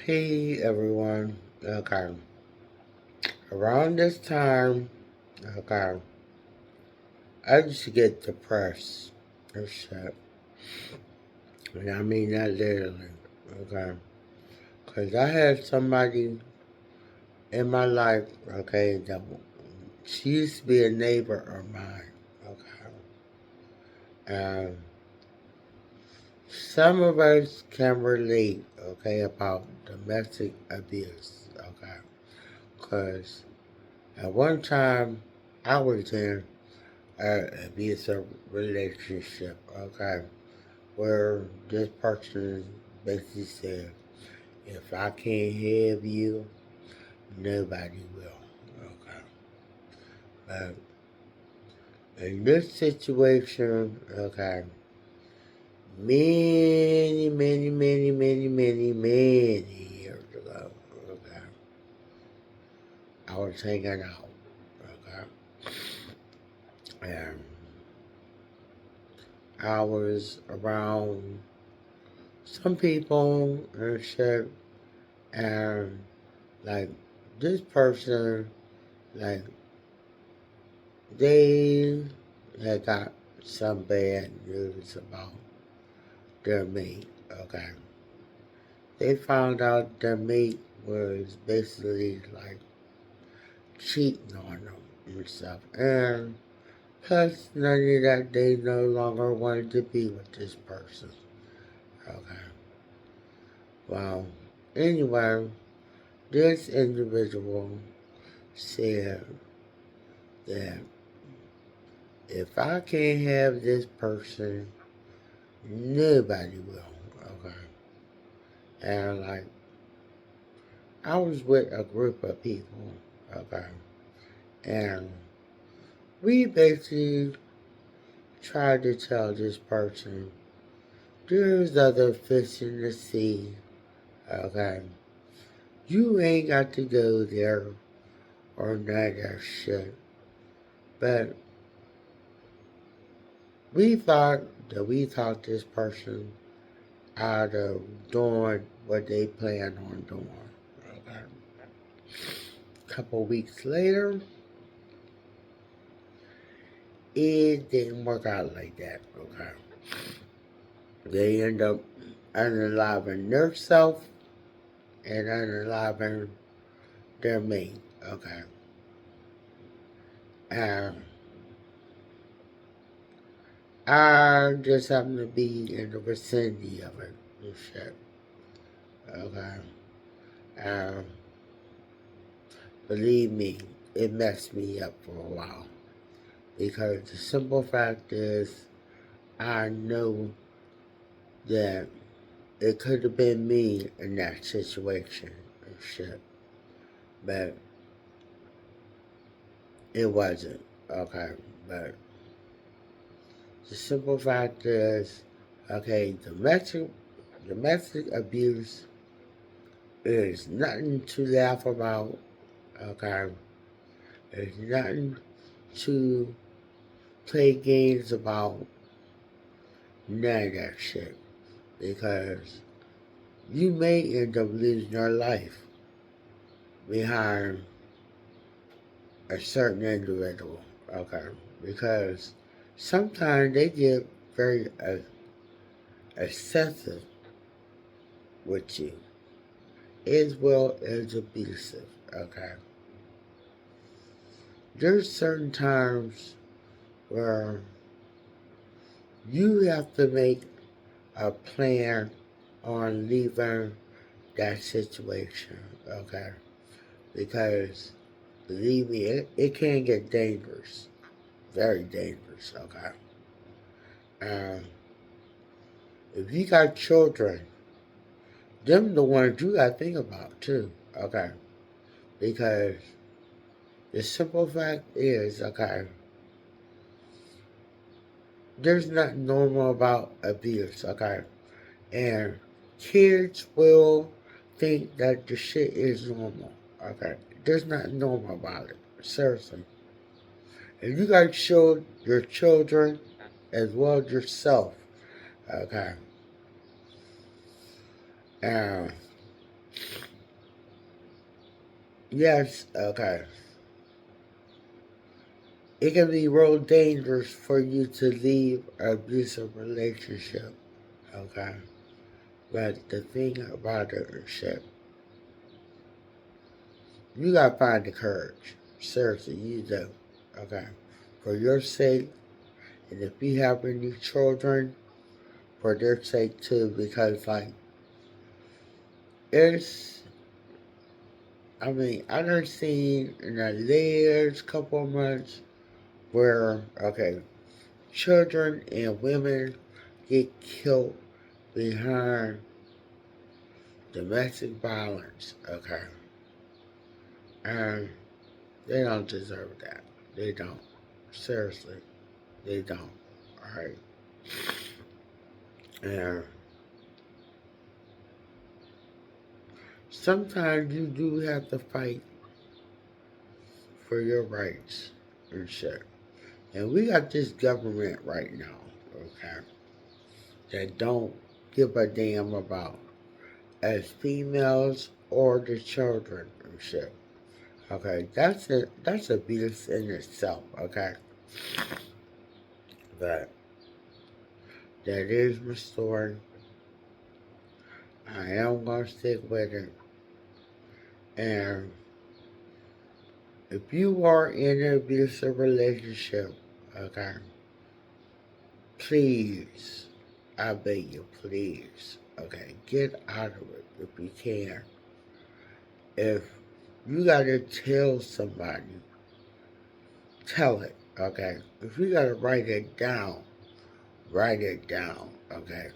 Hey everyone. Okay. Around this time, okay, I used to get depressed and shit. And I mean that literally. Okay. Because I had somebody in my life, okay, she used to be a neighbor of mine. Okay. And some of us can relate, okay, about domestic abuse. Okay. Because at one time, I was in abusive relationship, okay, where this person basically said, if I can't have you, nobody will, okay. But in this situation, okay, many years ago, okay, I was hanging out, okay, and I was around some people and shit, and like this person, like they had got some bad news about their mate. Okay, they found out their mate was basically like cheating on them and stuff, and plus none of that they no longer wanted to be with this person. Okay, well, anyway, this individual said that if I can't have this person, nobody will. Okay. And like, I was with a group of people. Okay. And we basically tried to tell this person there's other fish in the sea. Okay. You ain't got to go there or none of that shit. But we thought that we talked this person out of doing what they planned on doing. Okay. A couple weeks later, it didn't work out like that. Okay. They end up unaliving themselves and unaliving their mate. Okay. And I just happen to be in the vicinity of it and shit. Okay. And believe me, it messed me up for a while. Because the simple fact is, I know that it could have been me in that situation and shit. But it wasn't. Okay. But the simple fact is, okay, domestic abuse is nothing to laugh about. Okay. It's nothing to play games about. None of that shit. Because you may end up losing your life behind a certain individual, okay? Because sometimes they get very excessive with you, as well as abusive, okay? There's certain times where you have to make a plan on leaving that situation, okay? Because believe me, it can get dangerous, very dangerous, okay? Um, if you got children, them the ones you gotta think about too, okay? Because the simple fact is, okay, there's nothing normal about abuse, okay? And kids will think that the shit is normal, okay? There's nothing normal about it, seriously. And you gotta show your children as well as yourself, okay? And yes, okay. It can be real dangerous for you to leave an abusive relationship, okay? But the thing about it is that you gotta find the courage. Seriously, you do, okay? For your sake, and if you have any children, for their sake too, because, like, it's, I mean, I done seen in the last couple of months where, okay, children and women get killed behind domestic violence, okay? And they don't deserve that. They don't. Seriously, they don't. Alright? And sometimes you do have to fight for your rights and shit. And we got this government right now, okay, that don't give a damn about as females or the children and shit. Okay, that's abuse in itself, okay? But that is my story. I am gonna stick with it. And if you are in an abusive relationship, okay, please, I beg you, please, okay, get out of it if you can. If you gotta tell somebody, tell it, okay? If you gotta write it down, okay?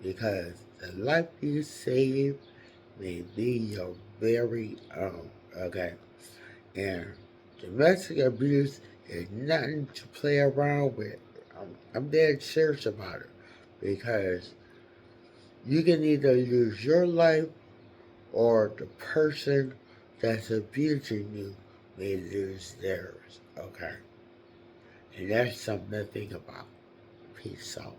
Because the life you save may be your very own, okay? And domestic abuse is nothing to play around with. I'm dead serious about it because you can either lose your life or the person that's abusing you may lose theirs, okay? And that's something to think about. Peace out.